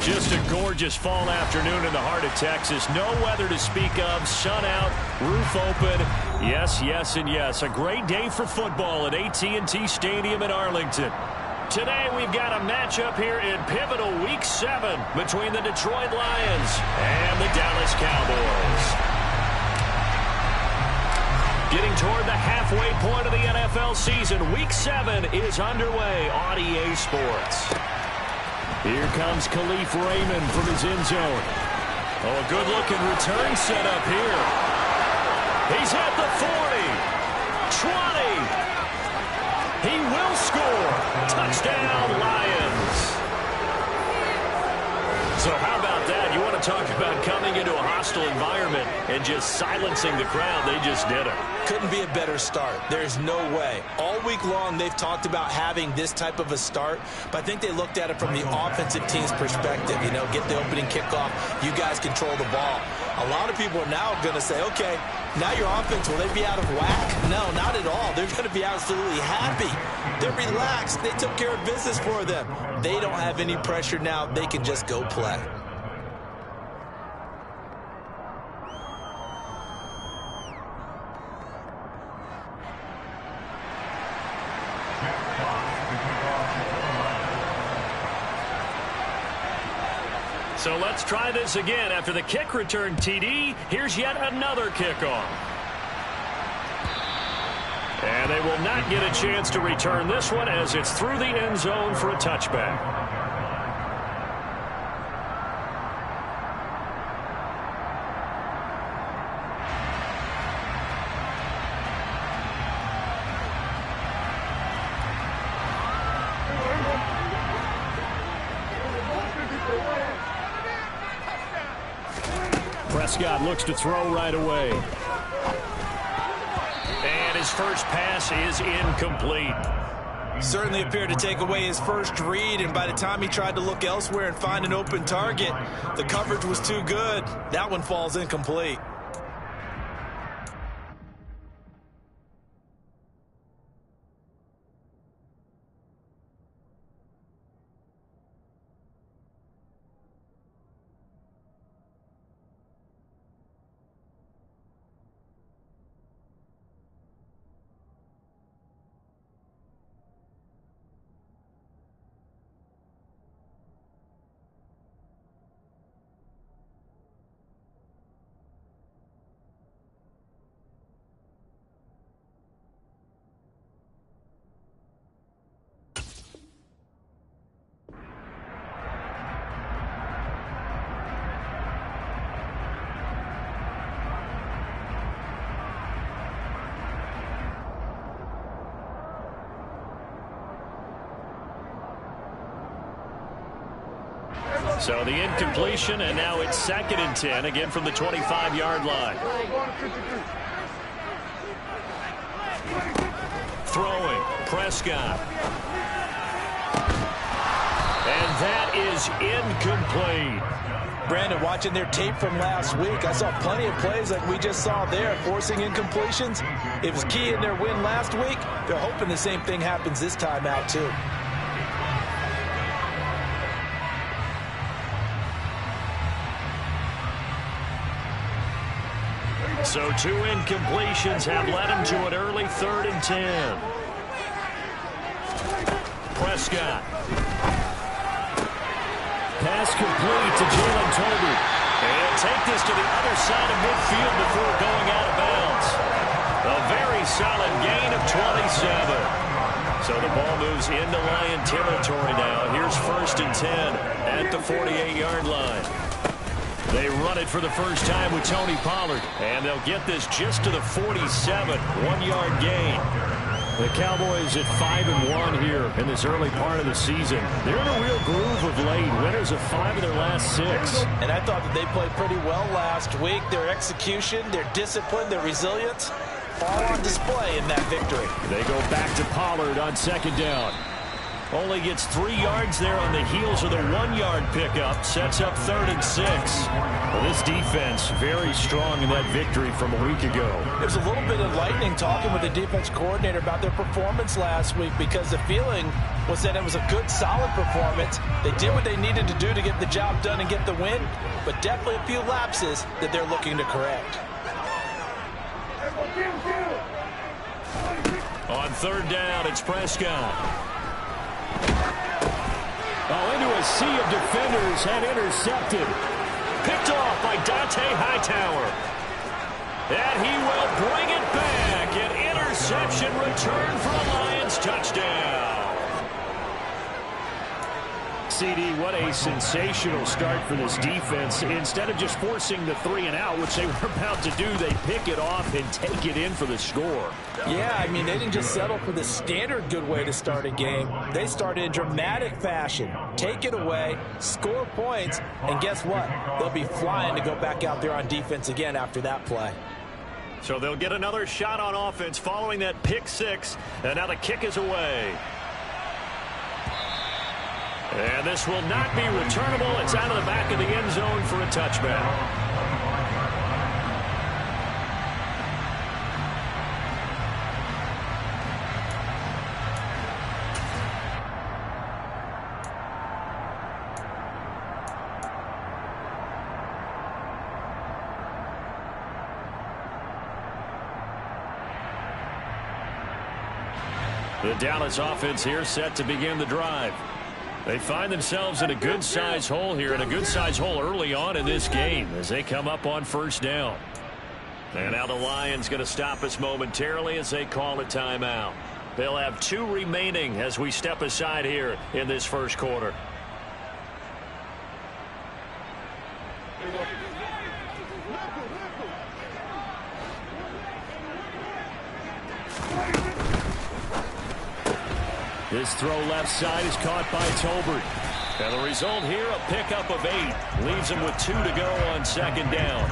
Just a gorgeous fall afternoon in the heart of Texas. No weather to speak of. Sun out, roof open. Yes, yes, and yes. A great day for football at AT&T Stadium in Arlington. Today we've got a matchup here in pivotal Week 7 between the Detroit Lions and the Dallas Cowboys. Getting toward the halfway point of the NFL season, Week 7 is underway on EA Sports. Here comes Khalif Raymond from his end zone. Oh, a good-looking return set up here. He's at the 40, 20. He will score. Touchdown, Lions. So how about that? You want to talk about coming into a hostile environment and just silencing the crowd. They just did it. Couldn't be a better start. There's no way. All week long, they've talked about having this type of a start, but I think they looked at it from the offensive team's perspective. You know, get the opening kickoff. You guys control the ball. A lot of people are now going to say, okay, now your offense, will they be out of whack? No, not at all. They're going to be absolutely happy. They're relaxed. They took care of business for them. They don't have any pressure now. They can just go play. So let's try this again. After the kick return TD, here's yet another kickoff. And they will not get a chance to return this one as it's through the end zone for a touchback. Prescott looks to throw right away. And his first pass is incomplete. Certainly appeared to take away his first read, and by the time he tried to look elsewhere and find an open target, the coverage was too good. That one falls incomplete. So the incompletion, and now it's 2nd and 10, again from the 25-yard line. Throwing, Prescott. And that is incomplete. Brandon, watching their tape from last week, I saw plenty of plays like we just saw there, forcing incompletions. It was key in their win last week. They're hoping the same thing happens this time out, too. So 2 incompletions have led him to an early 3rd and 10. Prescott. Pass complete to Jalen Tolbert. And take this to the other side of midfield before going out of bounds. A very solid gain of 27. So the ball moves into Lion territory now. Here's 1st and 10 at the 48-yard line. They run it for the first time with Tony Pollard, and they'll get this just to the 47, 1-yard gain. The Cowboys at 5-1 here in this early part of the season. They're in a real groove of late. Winners of 5 of their last 6. And I thought that they played pretty well last week. Their execution, their discipline, their resilience, all on display in that victory. They go back to Pollard on 2nd down. Only gets 3 yards there on the heels of the 1-yard pickup. Sets up 3rd and 6. Well, this defense very strong in that victory from a week ago. There's a little bit of lightning talking with the defense coordinator about their performance last week, because the feeling was that it was a good, solid performance. They did what they needed to do to get the job done and get the win, but definitely a few lapses that they're looking to correct. On 3rd down, it's Prescott. Oh, into a sea of defenders and intercepted. Picked off by Dante Hightower. And he will bring it back. An interception return for a Lions touchdown. CD, what a sensational start for this defense. Instead of just forcing the 3-and-out, which they were about to do, they pick it off and take it in for the score. Yeah, I mean, they didn't just settle for the standard good way to start a game. They started in dramatic fashion. Take it away, score points, and guess what? They'll be flying to go back out there on defense again after that play. So they'll get another shot on offense following that pick 6, and now the kick is away. And this will not be returnable. It's out of the back of the end zone for a touchback. The Dallas offense here set to begin the drive. They find themselves in a good-sized hole here, and a good-sized hole early on in this game as they come up on 1st down. And now the Lions going to stop us momentarily as they call a timeout. They'll have 2 remaining as we step aside here in this 1st quarter. This throw left side is caught by Tolbert. And the result here, a pickup of 8. Leaves him with 2 to go on 2nd down.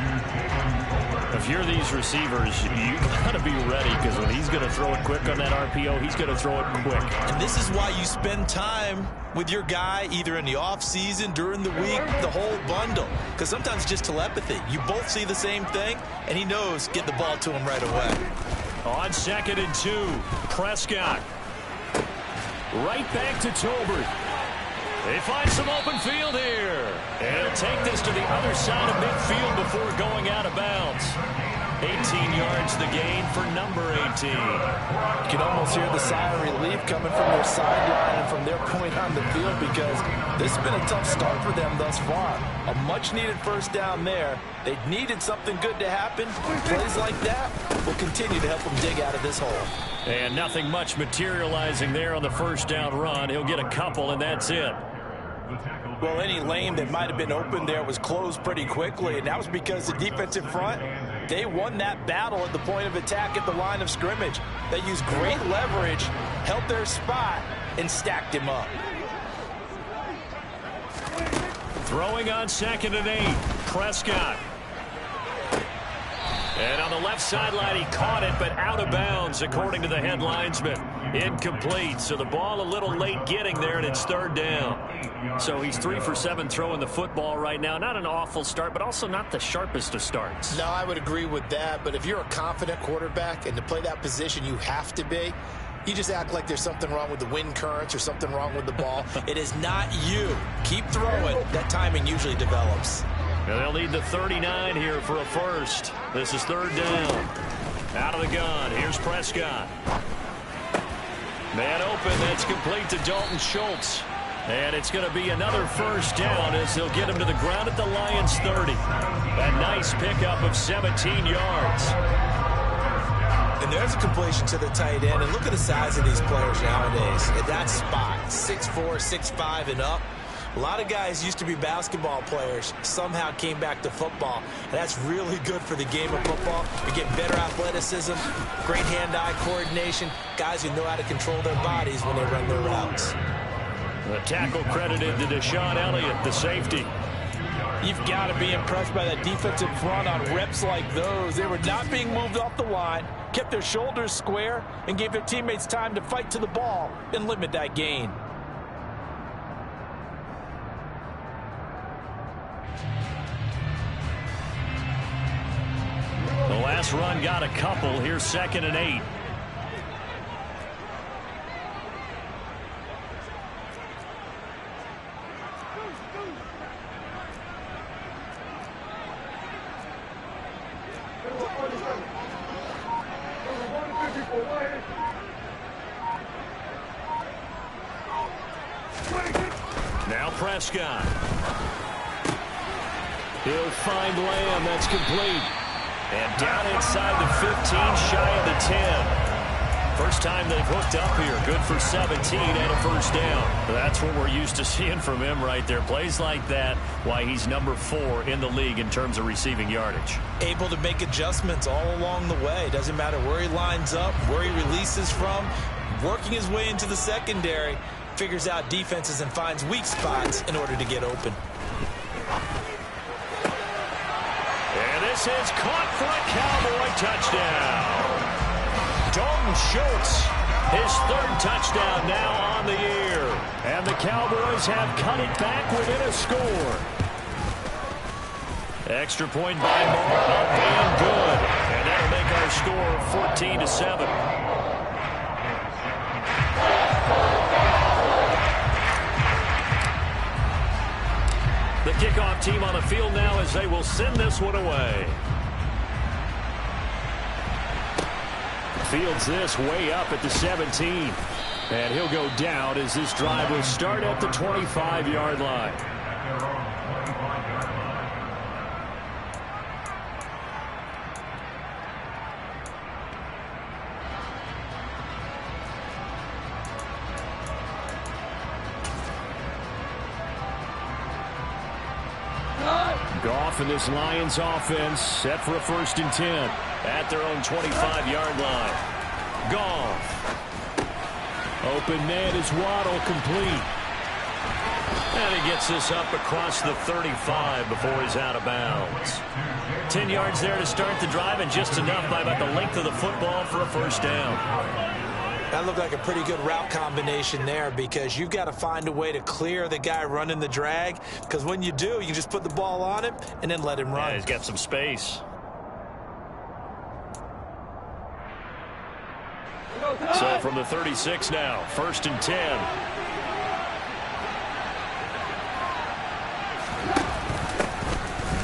If you're these receivers, you got to be ready, because when he's going to throw it quick on that RPO, he's going to throw it quick. And this is why you spend time with your guy either in the offseason, during the week, the whole bundle. Because sometimes just telepathy. You both see the same thing, and he knows get the ball to him right away. On 2nd and 2, Prescott. Right back to Tolbert. They find some open field here. And he'll take this to the other side of midfield before going out of bounds. 18 yards the gain for number 18. You can almost hear the sigh of relief coming from their sideline and from their point on the field, because this has been a tough start for them thus far. A much-needed 1st down there. They needed something good to happen. Plays like that will continue to help them dig out of this hole. And nothing much materializing there on the 1st down run. He'll get a couple, and that's it. Well, any lane that might have been open there was closed pretty quickly, and that was because the defensive front, they won that battle at the point of attack at the line of scrimmage. They used great leverage, held their spot, and stacked him up. Throwing on 2nd and 8, Prescott. And on the left sideline, he caught it, but out of bounds, according to the head linesman. Incomplete, so the ball a little late getting there, and it's 3rd down. So he's 3 for 7 throwing the football right now. Not an awful start, but also not the sharpest of starts. No, I would agree with that, but if you're a confident quarterback and to play that position you have to be, you just act like there's something wrong with the wind currents or something wrong with the ball. It is not you. Keep throwing. That timing usually develops. Now they'll need the 39 here for a first. This is 3rd down. Out of the gun. Here's Prescott. Man open. That's complete to Dalton Schultz. And it's going to be another 1st down as they'll get him to the ground at the Lions 30. A nice pickup of 17 yards. And there's a completion to the tight end. And look at the size of these players nowadays. At that spot, 6'4", 6'5", and up. A lot of guys used to be basketball players, somehow came back to football. And that's really good for the game of football. You get better athleticism, great hand-eye coordination, guys who know how to control their bodies when they run their routes. The tackle credited to Deshaun Elliott, the safety. You've got to be impressed by that defensive front on reps like those. They were not being moved off the line, kept their shoulders square, and gave their teammates time to fight to the ball and limit that gain. this run got a couple. Here's 2nd and 8. Now Prescott. He'll find Lamb. That's complete. And down inside the 15, shy of the 10. First time they've hooked up here. Good for 17 and a first down. That's what we're used to seeing from him right there. Plays like that, why he's number 4 in the league in terms of receiving yardage. Able to make adjustments all along the way. Doesn't matter where he lines up, where he releases from. Working his way into the secondary. Figures out defenses and finds weak spots in order to get open. And this is caught for a Cowboy touchdown. Dalton Schultz, his 3rd touchdown now on the year. And the Cowboys have cut it back within a score. Extra point by Moore, and good. And that'll make our score 14-7. The kickoff team on the field now as they will send this one away. Fields this way up at the 17. And he'll go down as this drive will start at the 25-yard line. Goff and this Lions offense set for a 1st and 10 at their own 25-yard line. Goff. Open man is Waddle, complete. And he gets this up across the 35 before he's out of bounds. 10 yards there to start the drive, and just enough by about the length of the football for a first down. That looked like a pretty good route combination there, because you've got to find a way to clear the guy running the drag, because when you do, you just put the ball on him and then let him run. Yeah, he's got some space. So from the 36 now, 1st and 10.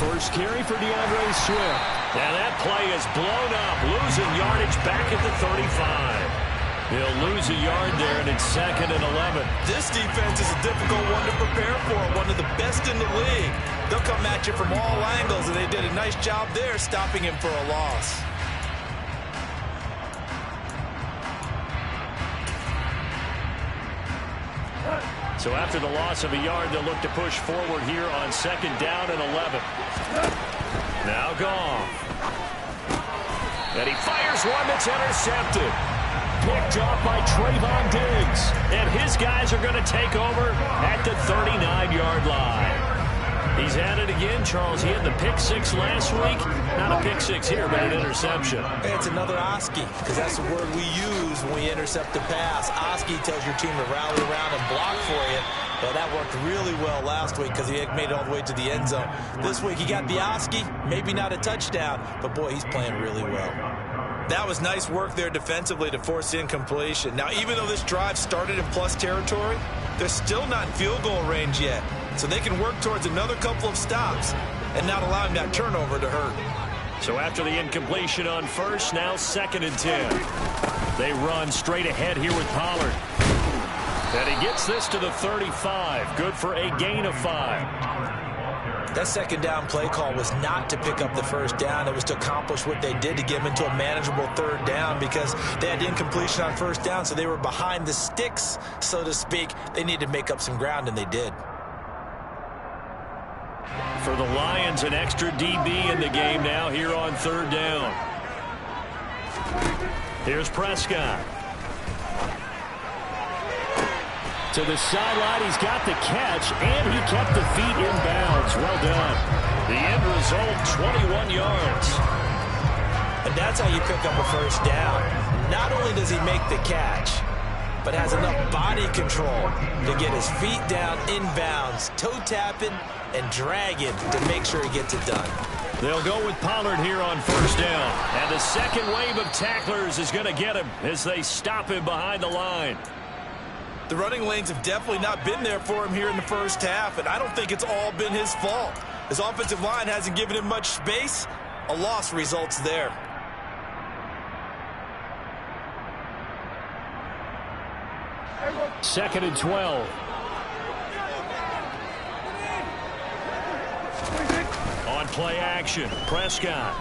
First carry for DeAndre Swift. And that play is blown up, losing yardage back at the 35. He'll lose a yard there, and it's 2nd and 11. This defense is a difficult one to prepare for, one of the best in the league. They'll come at you from all angles, and they did a nice job there stopping him for a loss. So after the loss of a yard, they'll look to push forward here on 2nd down and 11. Now Goff. And he fires one that's intercepted. Picked off by Trayvon Diggs. And his guys are going to take over at the 39-yard line. He's at it again, Charles. He had the pick 6 last week. Not a pick 6 here, but an interception. Hey, it's another Oski, because that's the word we use when we intercept the pass. Oski tells your team to rally around and block for you. Well, that worked really well last week because he made it all the way to the end zone. This week he got the Oski, maybe not a touchdown, but boy, he's playing really well. That was nice work there defensively to force incompletion. Now, even though this drive started in plus territory, they're still not in field goal range yet. So they can work towards another couple of stops and not allowing that turnover to hurt. So after the incompletion on 1st, now 2nd and 10. They run straight ahead here with Pollard. And he gets this to the 35. Good for a gain of 5. That 2nd down play call was not to pick up the 1st down. It was to accomplish what they did to get them into a manageable 3rd down, because they had incompletion on 1st down, so they were behind the sticks, so to speak. They needed to make up some ground, and they did. For the Lions, an extra DB in the game now here on 3rd down. Here's Prescott. To the sideline, he's got the catch, and he kept the feet in bounds. Well done. The end result, 21 yards. And that's how you pick up a 1st down. Not only does he make the catch, but has enough body control to get his feet down in bounds, toe tapping and dragging to make sure he gets it done. They'll go with Pollard here on first down. And the second wave of tacklers is going to get him as they stop him behind the line. The running lanes have definitely not been there for him here in the first half, and I don't think it's all been his fault. His offensive line hasn't given him much space. A loss results there. Second and 12. On play action, Prescott.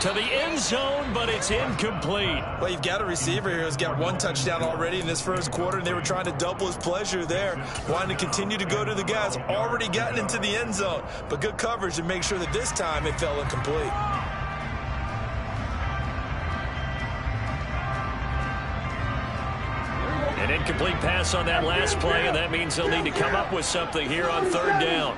To the end zone, but it's incomplete. Well, you've got a receiver here who's got one touchdown already in this first quarter, and they were trying to double his pleasure there, wanting to continue to go to the guys already gotten into the end zone. But good coverage to make sure that this time it fell incomplete. An incomplete pass on that last play, and that means they'll need to come up with something here on third down.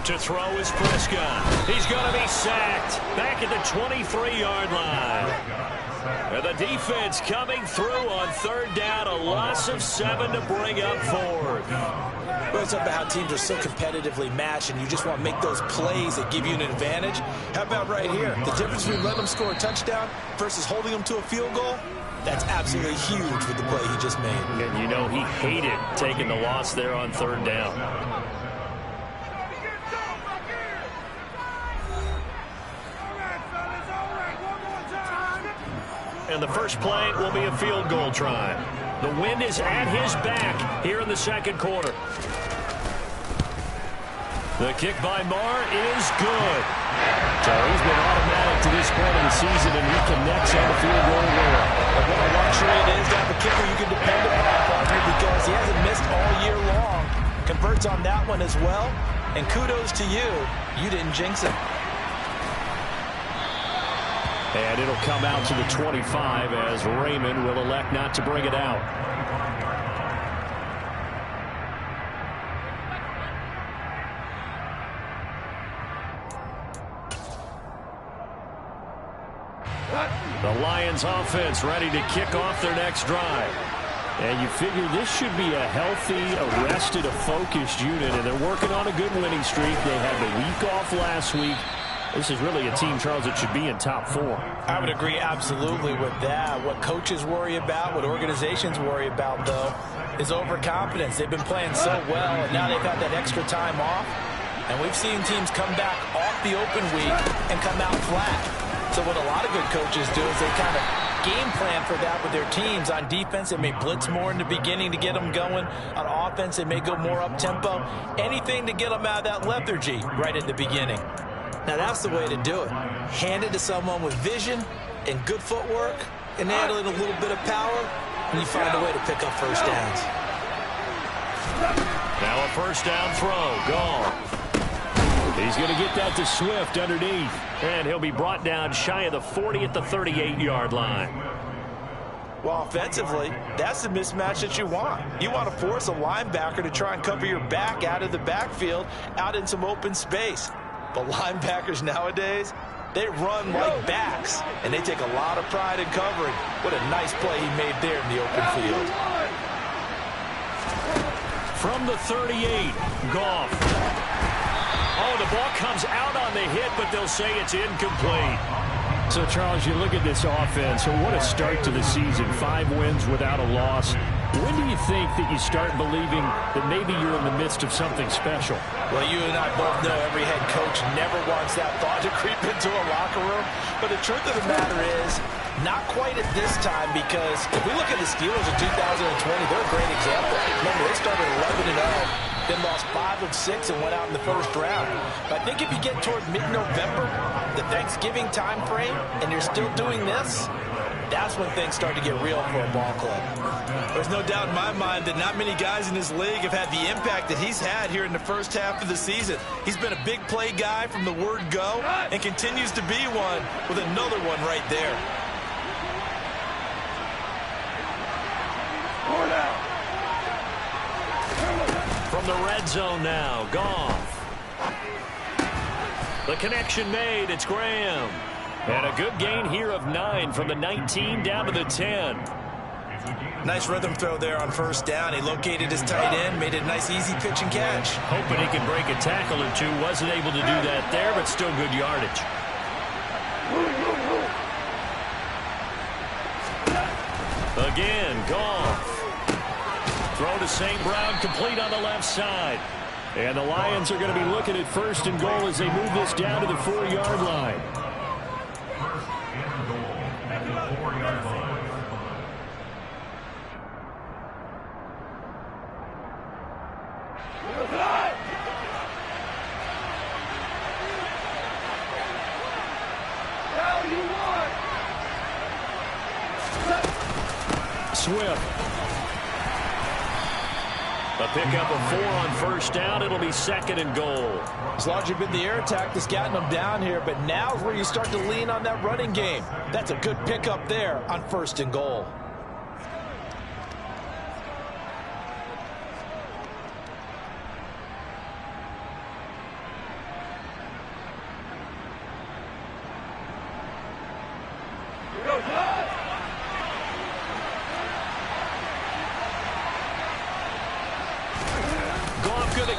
To throw is Prescott. He's going to be sacked back at the 23-yard line. And the defense coming through on third down, a loss of 7 to bring up fourth. Well, it's about how teams are so competitively matched, and you just want to make those plays that give you an advantage. How about right here? The difference between letting them score a touchdown versus holding them to a field goal, that's absolutely huge with the play he just made. And you know he hated taking the loss there on third down. And the first play will be a field goal try. The wind is at his back here in the second quarter. The kick by Marr is good. So he's been automatic to this point of the season, and he connects on the field goal there. And what a luxury it is to have a kicker you can depend upon, partner, because he hasn't missed all year long. Converts on that one as well. And kudos to you. You didn't jinx him. And it'll come out to the 25 as Raymond will elect not to bring it out. The Lions offense ready to kick off their next drive. And you figure this should be a healthy, arrested, a focused unit, and they're working on a good winning streak. They had the week off last week. This is really a team, Charles, that should be in top 4. I would agree absolutely with that. What coaches worry about, what organizations worry about, though, is overconfidence. They've been playing so well, and now they've had that extra time off. And we've seen teams come back off the open week and come out flat. So what a lot of good coaches do is they kind of game plan for that with their teams. On defense, they may blitz more in the beginning to get them going. On offense, they may go more up-tempo. Anything to get them out of that lethargy right at the beginning. Now, that's the way to do it. Hand it to someone with vision and good footwork, and add in a little bit of power, and you find a way to pick up first downs. Now a first down throw. Gone. He's going to get that to Swift underneath. And he'll be brought down shy of the 40 at the 38-yard line. Well, offensively, that's the mismatch that you want. You want to force a linebacker to try and cover your back out of the backfield, out in some open space. But linebackers nowadays, they run like backs, and they take a lot of pride in covering. What a nice play he made there in the open field. From the 38, Goff. Oh, the ball comes out on the hit, but they'll say it's incomplete. So, Charles, you look at this offense, and what a start to the season. 5 wins without a loss. When do you think that you start believing that maybe you're in the midst of something special? Well, you and I both know every head coach never wants that thought to creep into a locker room. But the truth of the matter is, not quite at this time, because if we look at the Steelers in 2020, they're a great example. Remember, they started 11-0. Then lost 5 of 6 and went out in the first round. But I think if you get toward mid-November, the Thanksgiving time frame, and you're still doing this, that's when things start to get real for a ball club. There's no doubt in my mind that not many guys in this league have had the impact that he's had here in the first half of the season. He's been a big play guy from the word go and continues to be one with another one right there. From the red zone now, Goff. The connection made, it's Graham. And a good gain here of 9 from the 19 down to the 10. Nice rhythm throw there on first down. He located his tight end, made it a nice easy pitch and catch. Hoping he can break a tackle or two. Wasn't able to do that there, but still good yardage. Again, Goff. Throw to St. Brown, complete on the left side. And the Lions are going to be looking at 1st and goal as they move this down to the 4-yard line. At the 4-yard line. Swift. A pickup of 4 on 1st down. It'll be 2nd and goal. As long as you've been the air attack that's gotten them down here, but now is where you start to lean on that running game. That's a good pickup there on 1st and goal.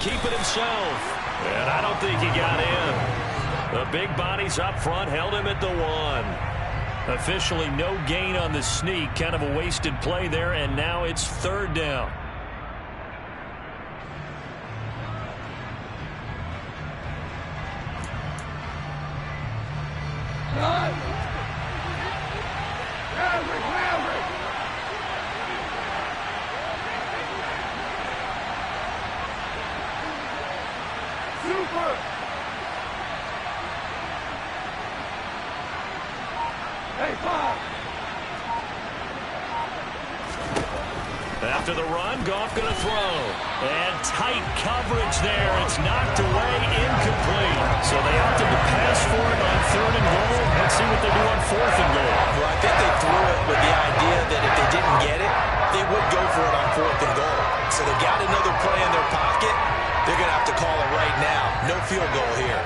Keep it himself. And I don't think he got in. The big bodies up front held him at the 1. Officially no gain on the sneak. Kind of a wasted play there, and now it's 3rd down. After the run, Goff going to throw. And tight coverage there. It's knocked away, incomplete. So they opted to pass for it on 3rd and goal. Let's see what they do on 4th and goal. Well, I think they threw it with the idea that if they didn't get it, they would go for it on 4th and goal. So they got another play in their pocket. They're going to have to call it right now. No field goal here.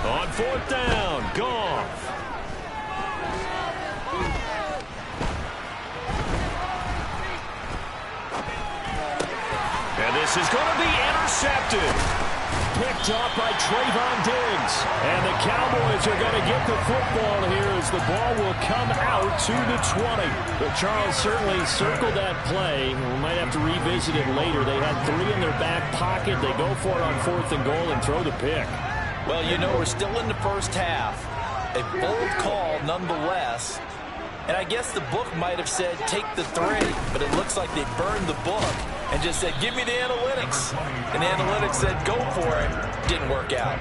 On 4th down, Goff. And this is going to be intercepted. Picked up by Trayvon Diggs. And the Cowboys are going to get the football here as the ball will come out to the 20. But Charles certainly circled that play. We might have to revisit it later. They had 3 in their back pocket. They go for it on 4th and goal and throw the pick. Well, you know, we're still in the first half. A bold call nonetheless. And I guess the book might have said take the 3, but it looks like they burned the book and just said, give me the analytics. And the analytics said, go for it. Didn't work out.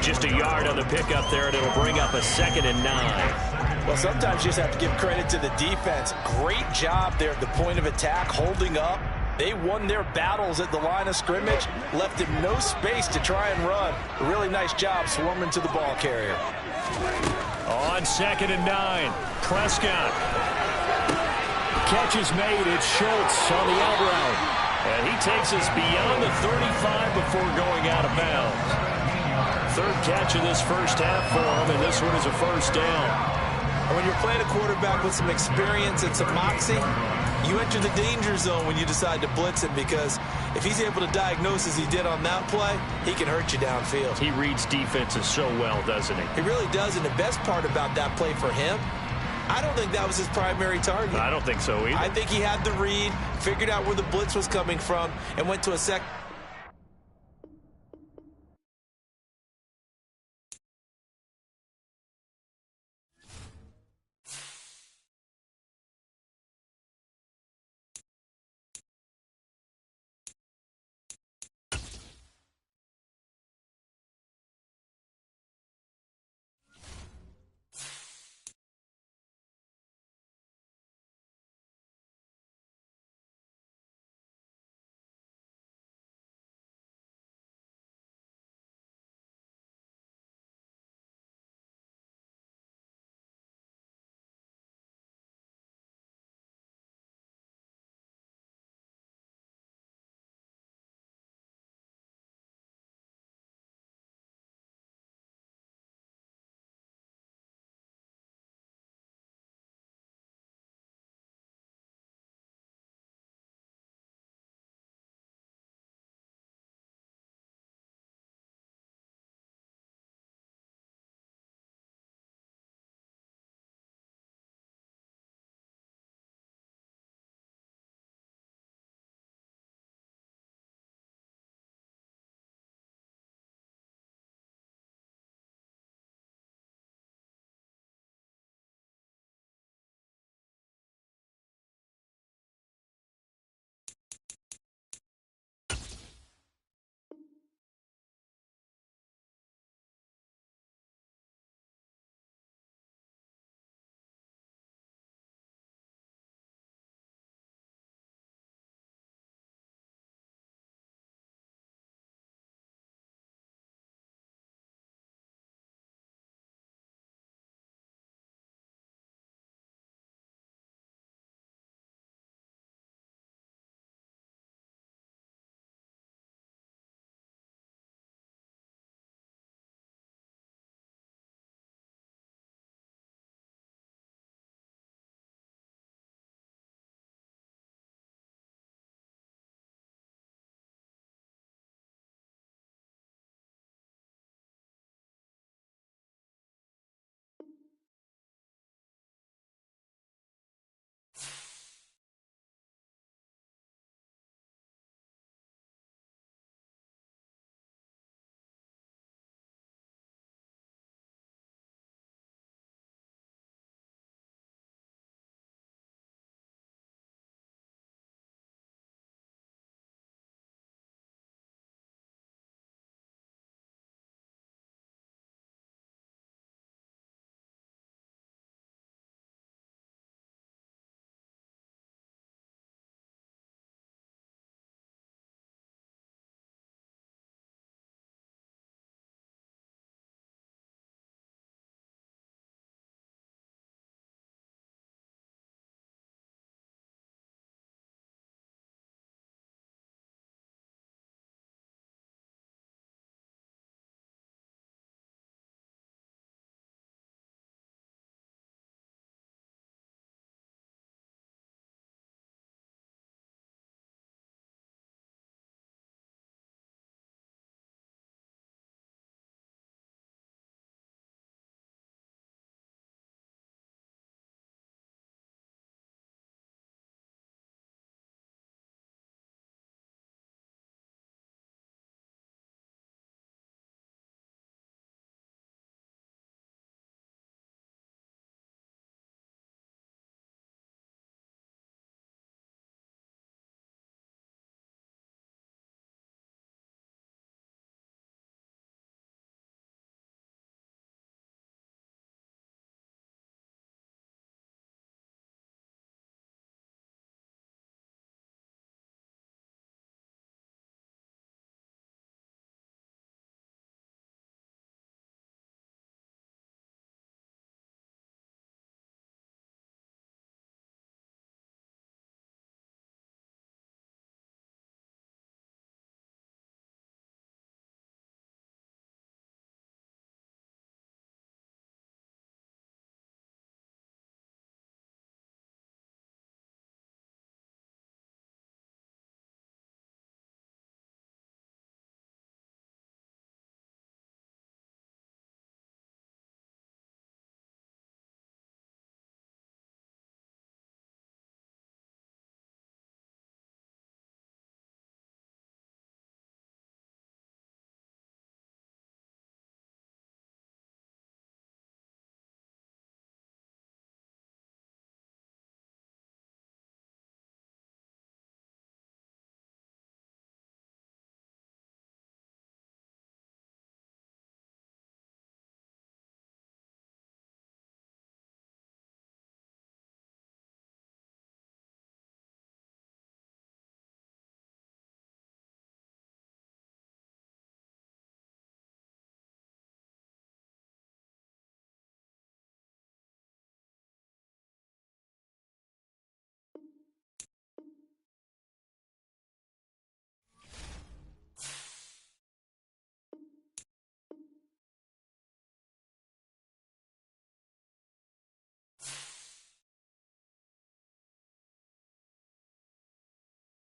Just a yard on the pickup there, and it'll bring up a 2nd and 9. Well, sometimes you just have to give credit to the defense. Great job there at the point of attack, holding up. They won their battles at the line of scrimmage, left him no space to try and run. A really nice job swarming to the ball carrier. On 2nd and 9, Prescott. Catch is made. It's Schultz on the out route. And he takes us beyond the 35 before going out of bounds. 3rd catch of this first half for him, and this one is a 1st down. And when you're playing a quarterback with some experience and some moxie, you enter the danger zone when you decide to blitz him, because if he's able to diagnose as he did on that play, he can hurt you downfield. He reads defenses so well, doesn't he? He really does, and the best part about that play for him, I don't think that was his primary target. I don't think so either. I think he had the read, figured out where the blitz was coming from, and went to a